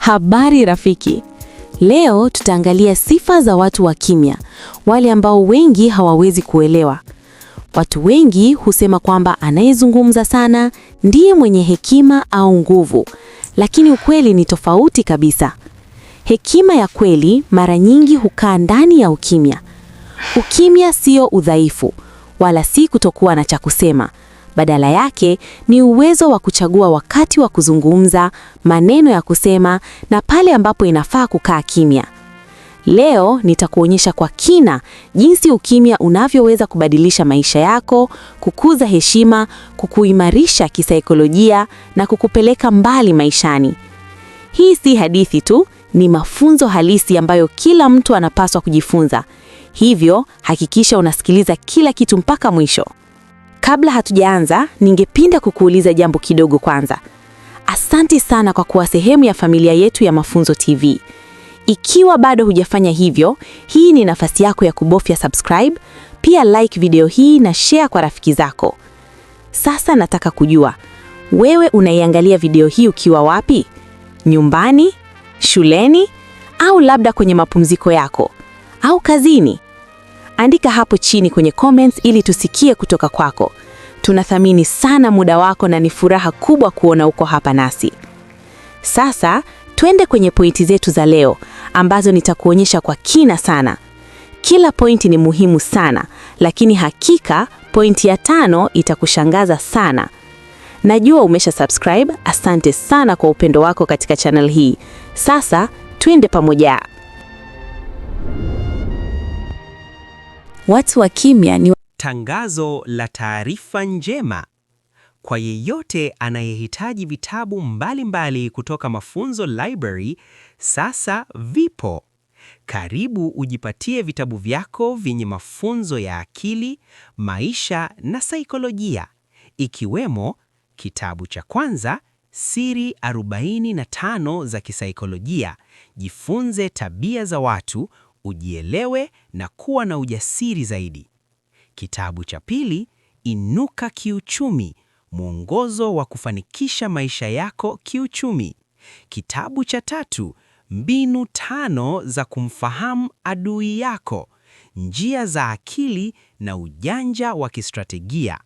Habari rafiki. Leo tutaangalia sifa za watu wa kimya, wale ambao wengi hawawezi kuelewa. Watu wengi husema kwamba anayezungumza sana ndiye mwenye hekima au nguvu, lakini ukweli ni tofauti kabisa. Hekima ya kweli mara nyingi hukaa ndani ya ukimya. Ukimya sio udhaifu, wala si kutokuwa na cha kusema. Badala yake ni uwezo wa kuchagua wakati wa kuzungumza, maneno ya kusema na pale ambapo inafaa kukaa kimya. Leo nitakuonyesha kwa kina jinsi ukimya unavyoweza kubadilisha maisha yako, kukuza heshima, kukuimarisha kisaikolojia na kukupeleka mbali maishani. Hii si hadithi tu, ni mafunzo halisi ambayo kila mtu anapaswa kujifunza. Hivyo, hakikisha unasikiliza kila kitu mpaka mwisho. Kabla hatujaanza, ningependa kukuuliza jambo kidogo kwanza. Asante sana kwa kuwa sehemu ya familia yetu ya Mafunzo TV. Ikiwa bado hujafanya hivyo, hii ni nafasi yako ya kubofya subscribe, pia like video hii na share kwa rafiki zako. Sasa nataka kujua, wewe unaiangalia video hii ukiwa wapi? Nyumbani, shuleni, au labda kwenye mapumziko yako, au kazini? Andika hapo chini kwenye comments ili tusikie kutoka kwako. Tunathamini sana muda wako na ni furaha kubwa kuona uko hapa nasi. Sasa, twende kwenye pointi zetu za leo, ambazo nitakuonyesha kwa kina sana. Kila pointi ni muhimu sana, lakini hakika pointi ya 5 itakushangaza sana. Najua umesha subscribe, asante sana kwa upendo wako katika channel hii. Sasa, twende pamoja. Watu wa kimya ni tangazo la taarifa njema kwa yeyote anayehitaji vitabu mbalimbali kutoka Mafunzo Library. Sasa vipo. Karibu ujipatie vitabu vyako vyenye mafunzo ya akili, maisha na saikolojia, ikiwemo kitabu cha kwanza, Siri 45 za kisaikolojia, jifunze tabia za watu, ujielewe na kuwa na ujasiri zaidi. Kitabu cha pili, Inuka Kiuchumi, mwongozo wa kufanikisha maisha yako kiuchumi. Kitabu cha tatu, Mbinu 5 za kumfahamu adui yako, njia za akili na ujanja wa kistrategia.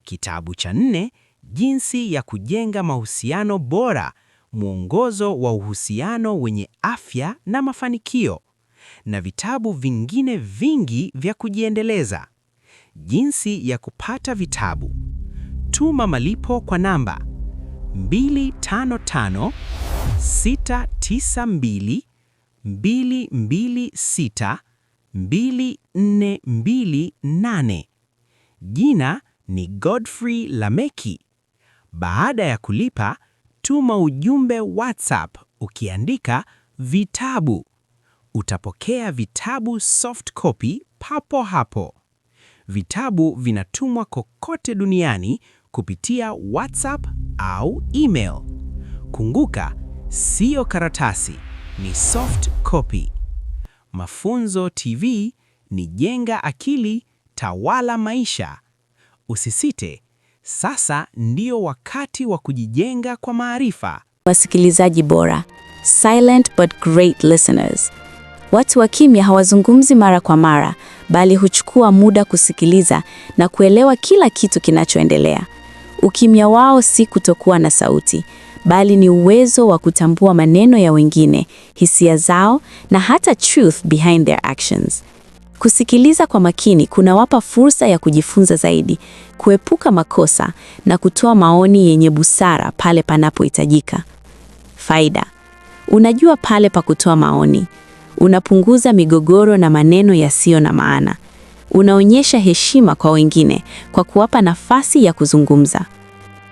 Kitabu cha 4, Jinsi ya kujenga mahusiano bora, mwongozo wa uhusiano wenye afya na mafanikio. Na vitabu vingine vingi vya kujiendeleza. Jinsi ya kupata vitabu. Tuma malipo kwa namba 255 692 226 2428. Jina ni Godfrey Lameki. Baada ya kulipa, tuma ujumbe WhatsApp ukiandika vitabu. Utapokea vitabu soft copy papo hapo. Vitabu vinatumwa kokote duniani kupitia WhatsApp au email. Kumbuka, sio karatasi, ni soft copy. Mafunzo TV ni jenga akili, tawala maisha. Usisite, sasa ndio wakati wa kujijenga kwa maarifa. wasikilizaji bora, silent but great listeners. Watu wa kimya hawazungumzi mara kwa mara, bali huchukua muda kusikiliza na kuelewa kila kitu kinachoendelea. Ukimya wao si kutokuwa na sauti, bali ni uwezo wa kutambua maneno ya wengine, hisia zao na hata truth behind their actions. Kusikiliza kwa makini kunawapa fursa ya kujifunza zaidi, kuepuka makosa na kutoa maoni yenye busara pale panapohitajika. Faida: unajua pale pa kutoa maoni. Unapunguza migogoro na maneno yasiyo na maana. Unaonyesha heshima kwa wengine kwa kuwapa nafasi ya kuzungumza.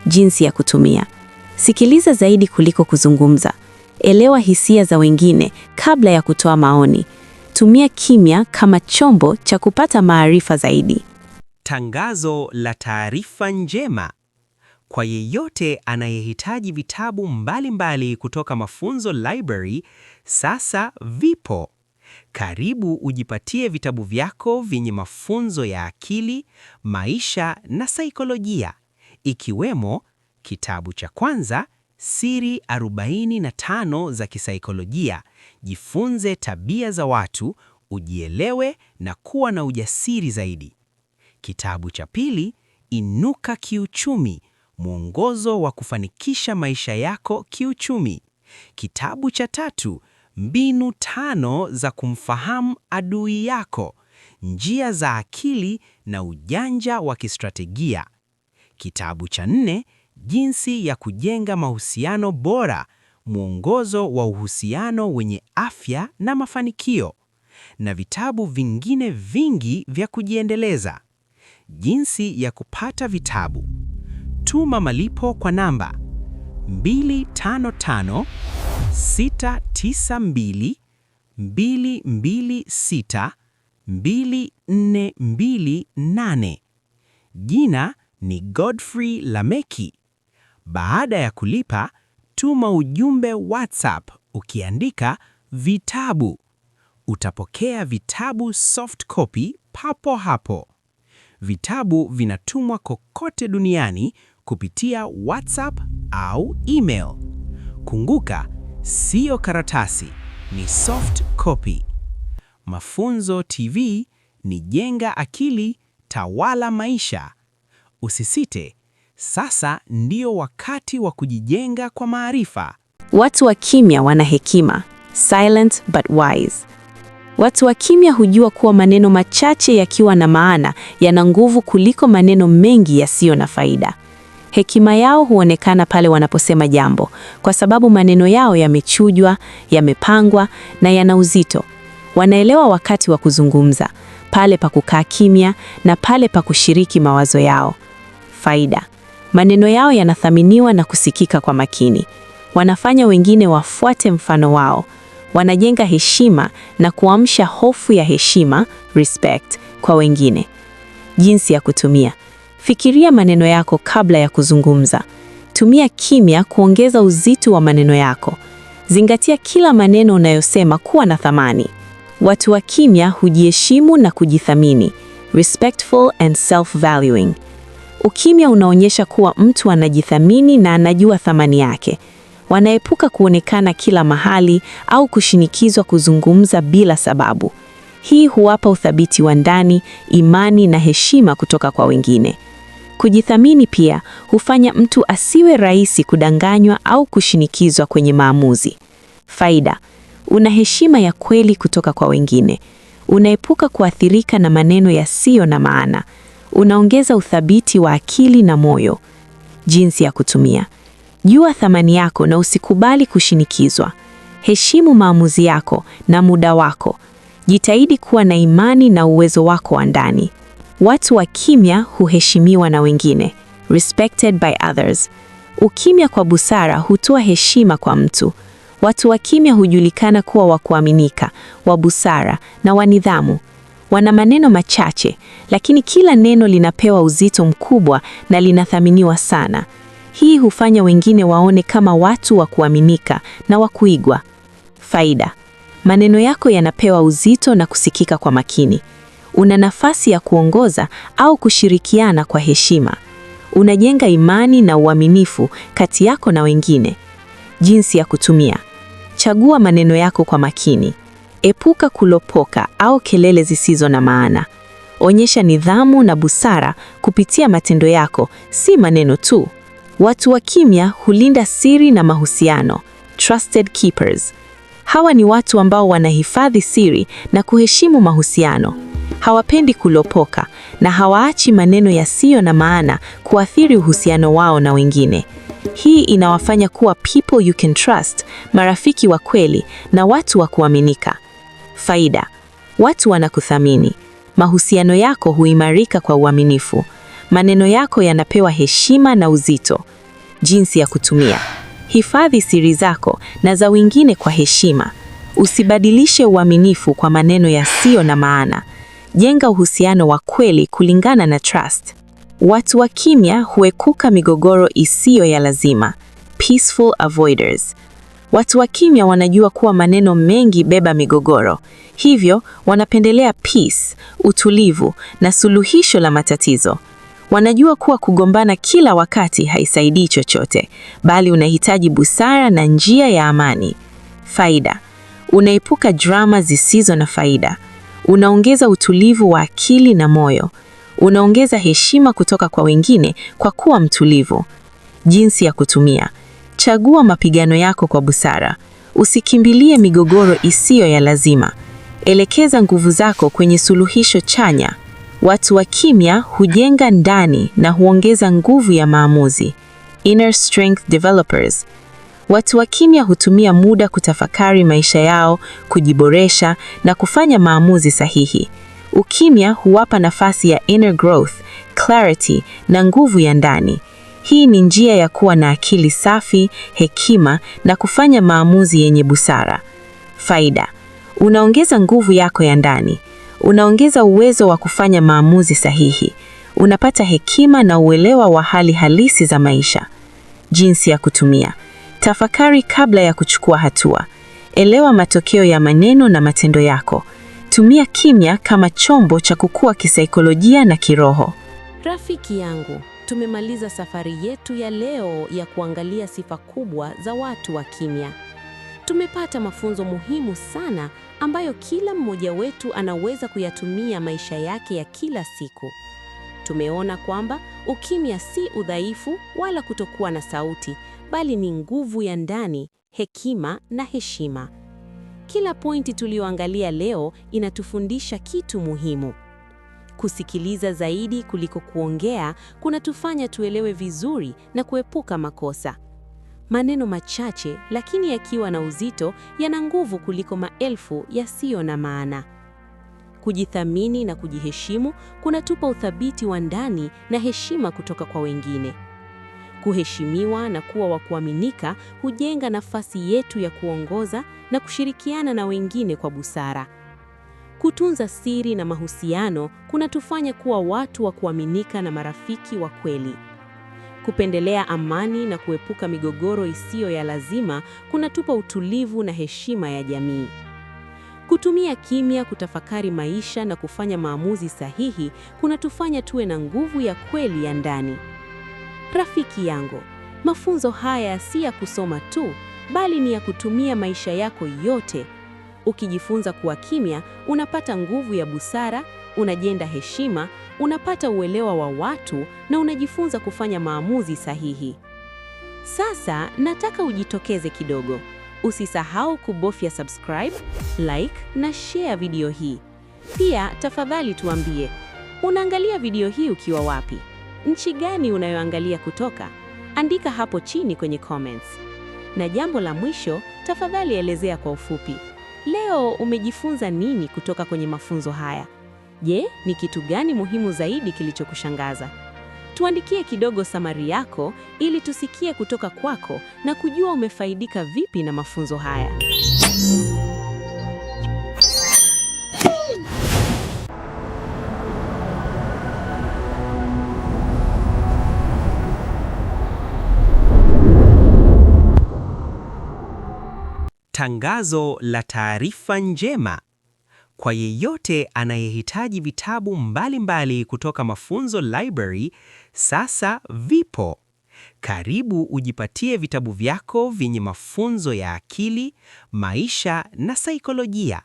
Jinsi ya kutumia: sikiliza zaidi kuliko kuzungumza. Elewa hisia za wengine kabla ya kutoa maoni. Tumia kimya kama chombo cha kupata maarifa zaidi. Tangazo la taarifa njema kwa yeyote anayehitaji vitabu mbalimbali kutoka Mafunzo Library. Sasa vipo. Karibu ujipatie vitabu vyako vyenye mafunzo ya akili, maisha na saikolojia, ikiwemo kitabu cha kwanza, Siri 45 za kisaikolojia. Jifunze tabia za watu, ujielewe na kuwa na ujasiri zaidi. Kitabu cha pili, Inuka Kiuchumi, mwongozo wa kufanikisha maisha yako kiuchumi. Kitabu cha tatu, Mbinu 5 za kumfahamu adui yako, njia za akili na ujanja wa kistrategia. Kitabu cha 4, Jinsi ya kujenga mahusiano bora, mwongozo wa uhusiano wenye afya na mafanikio. Na vitabu vingine vingi vya kujiendeleza. Jinsi ya kupata vitabu. Tuma malipo kwa namba 255 692 226 2428. Jina ni Godfrey Lameki. Baada ya kulipa, tuma ujumbe WhatsApp ukiandika vitabu. Utapokea vitabu soft copy papo hapo. Vitabu vinatumwa kokote duniani kupitia WhatsApp au email. Kumbuka, sio karatasi, ni soft copy. Mafunzo TV ni jenga akili, tawala maisha. Usisite, sasa ndio wakati wa kujijenga kwa maarifa. Watu wa kimya wana hekima, silent but wise. Watu wa kimya hujua kuwa maneno machache yakiwa na maana yana nguvu kuliko maneno mengi yasiyo na faida. Hekima yao huonekana pale wanaposema jambo, kwa sababu maneno yao yamechujwa, yamepangwa na yana uzito. Wanaelewa wakati wa kuzungumza, pale pa kukaa kimya na pale pa kushiriki mawazo yao. Faida: maneno yao yanathaminiwa na kusikika kwa makini. Wanafanya wengine wafuate mfano wao. Wanajenga heshima na kuamsha hofu ya heshima, respect, kwa wengine. Jinsi ya kutumia: fikiria maneno yako kabla ya kuzungumza. Tumia kimya kuongeza uzito wa maneno yako. Zingatia kila maneno unayosema kuwa na thamani. Watu wa kimya hujiheshimu na kujithamini, respectful and self-valuing. Ukimya unaonyesha kuwa mtu anajithamini na anajua thamani yake. Wanaepuka kuonekana kila mahali au kushinikizwa kuzungumza bila sababu. Hii huwapa uthabiti wa ndani, imani na heshima kutoka kwa wengine. Kujithamini pia hufanya mtu asiwe rahisi kudanganywa au kushinikizwa kwenye maamuzi. Faida: una heshima ya kweli kutoka kwa wengine. Unaepuka kuathirika na maneno yasiyo na maana. Unaongeza uthabiti wa akili na moyo. Jinsi ya kutumia: jua thamani yako na usikubali kushinikizwa. Heshimu maamuzi yako na muda wako. Jitahidi kuwa na imani na uwezo wako wa ndani. Watu wa kimya huheshimiwa na wengine, respected by others. Ukimya kwa busara hutoa heshima kwa mtu. Watu wa kimya hujulikana kuwa wa kuaminika, wa busara na wa nidhamu. Wana maneno machache, lakini kila neno linapewa uzito mkubwa na linathaminiwa sana. Hii hufanya wengine waone kama watu wa kuaminika na wa kuigwa. Faida: maneno yako yanapewa uzito na kusikika kwa makini. Una nafasi ya kuongoza au kushirikiana kwa heshima. Unajenga imani na uaminifu kati yako na wengine. Jinsi ya kutumia: chagua maneno yako kwa makini. Epuka kulopoka au kelele zisizo na maana. Onyesha nidhamu na busara kupitia matendo yako, si maneno tu. Watu wa kimya hulinda siri na mahusiano, trusted keepers. Hawa ni watu ambao wanahifadhi siri na kuheshimu mahusiano. Hawapendi kulopoka na hawaachi maneno yasiyo na maana kuathiri uhusiano wao na wengine. Hii inawafanya kuwa people you can trust, marafiki wa kweli na watu wa kuaminika. Faida: watu wanakuthamini. Mahusiano yako huimarika kwa uaminifu. Maneno yako yanapewa heshima na uzito. Jinsi ya kutumia: hifadhi siri zako na za wengine kwa heshima. Usibadilishe uaminifu kwa maneno yasiyo na maana. Jenga uhusiano wa kweli kulingana na trust. Watu wa kimya huepuka migogoro isiyo ya lazima, peaceful avoiders. Watu wa kimya wanajua kuwa maneno mengi beba migogoro. Hivyo wanapendelea peace, utulivu na suluhisho la matatizo. Wanajua kuwa kugombana kila wakati haisaidii chochote, bali unahitaji busara na njia ya amani. Faida: unaepuka drama zisizo na faida. Unaongeza utulivu wa akili na moyo. Unaongeza heshima kutoka kwa wengine kwa kuwa mtulivu. Jinsi ya kutumia: chagua mapigano yako kwa busara. Usikimbilie migogoro isiyo ya lazima. Elekeza nguvu zako kwenye suluhisho chanya. Watu wa kimya hujenga ndani na huongeza nguvu ya maamuzi. Inner strength developers. Watu wa kimya hutumia muda kutafakari maisha yao, kujiboresha na kufanya maamuzi sahihi. Ukimya huwapa nafasi ya inner growth, clarity na nguvu ya ndani. Hii ni njia ya kuwa na akili safi, hekima na kufanya maamuzi yenye busara. Faida: unaongeza nguvu yako ya ndani. Unaongeza uwezo wa kufanya maamuzi sahihi. Unapata hekima na uelewa wa hali halisi za maisha. Jinsi ya kutumia: tafakari kabla ya kuchukua hatua. Elewa matokeo ya maneno na matendo yako. Tumia kimya kama chombo cha kukua kisaikolojia na kiroho. Rafiki yangu, tumemaliza safari yetu ya leo ya kuangalia sifa kubwa za watu wa kimya. Tumepata mafunzo muhimu sana ambayo kila mmoja wetu anaweza kuyatumia maisha yake ya kila siku. Tumeona kwamba ukimya si udhaifu wala kutokuwa na sauti, bali ni nguvu ya ndani, hekima na heshima. Kila pointi tulioangalia leo inatufundisha kitu muhimu. Kusikiliza zaidi kuliko kuongea kunatufanya tuelewe vizuri na kuepuka makosa. Maneno machache lakini yakiwa na uzito yana nguvu kuliko maelfu yasiyo na maana. Kujithamini na kujiheshimu kunatupa uthabiti wa ndani na heshima kutoka kwa wengine. Kuheshimiwa na kuwa wa kuaminika hujenga nafasi yetu ya kuongoza na kushirikiana na wengine kwa busara. Kutunza siri na mahusiano kunatufanya kuwa watu wa kuaminika na marafiki wa kweli. Kupendelea amani na kuepuka migogoro isiyo ya lazima kunatupa utulivu na heshima ya jamii. Kutumia kimya kutafakari maisha na kufanya maamuzi sahihi kunatufanya tuwe na nguvu ya kweli ya ndani. Rafiki yangu, mafunzo haya si ya kusoma tu, bali ni ya kutumia maisha yako yote. Ukijifunza kuwa kimya, unapata nguvu ya busara, unajenga heshima, unapata uelewa wa watu na unajifunza kufanya maamuzi sahihi. Sasa nataka ujitokeze kidogo. Usisahau kubofya subscribe, like na share video hii. Pia tafadhali tuambie, unaangalia video hii ukiwa wapi? Nchi gani unayoangalia kutoka? Andika hapo chini kwenye comments. Na jambo la mwisho, tafadhali elezea kwa ufupi. Leo umejifunza nini kutoka kwenye mafunzo haya? Je, ni kitu gani muhimu zaidi kilichokushangaza? Tuandikie kidogo summary yako ili tusikie kutoka kwako na kujua umefaidika vipi na mafunzo haya. Tangazo la taarifa njema. Kwa yeyote anayehitaji vitabu mbalimbali kutoka Mafunzo Library, sasa vipo. Karibu ujipatie vitabu vyako vyenye mafunzo ya akili, maisha na saikolojia,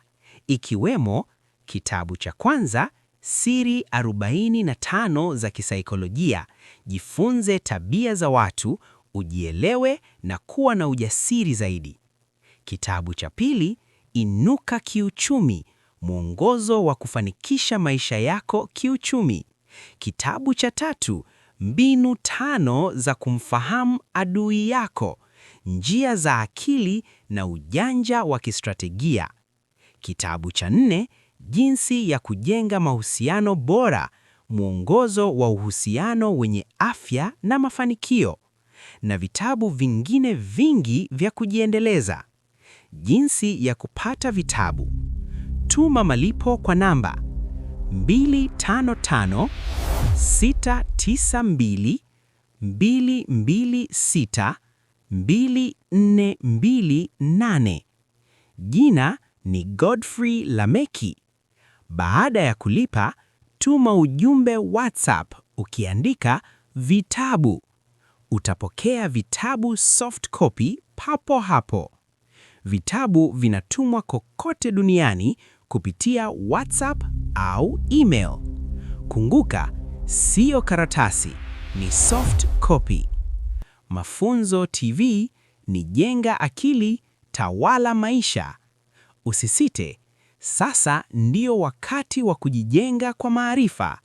ikiwemo kitabu cha kwanza, Siri 45 za kisaikolojia, jifunze tabia za watu, ujielewe na kuwa na ujasiri zaidi. Kitabu cha pili, Inuka Kiuchumi, mwongozo wa kufanikisha maisha yako kiuchumi. Kitabu cha tatu, Mbinu 5 za kumfahamu adui yako, njia za akili na ujanja wa kistrategia. Kitabu cha 4, Jinsi ya kujenga mahusiano bora, mwongozo wa uhusiano wenye afya na mafanikio. Na vitabu vingine vingi vya kujiendeleza. Jinsi ya kupata vitabu. Tuma malipo kwa namba 255 692 226 2428. Jina ni Godfrey Lameki. Baada ya kulipa, tuma ujumbe WhatsApp Ukiandika vitabu, utapokea vitabu soft copy papo hapo. Vitabu vinatumwa kokote duniani kupitia WhatsApp au email. Kumbuka, sio karatasi, ni soft copy. Mafunzo TV ni jenga akili, tawala maisha. Usisite, sasa ndio wakati wa kujijenga kwa maarifa.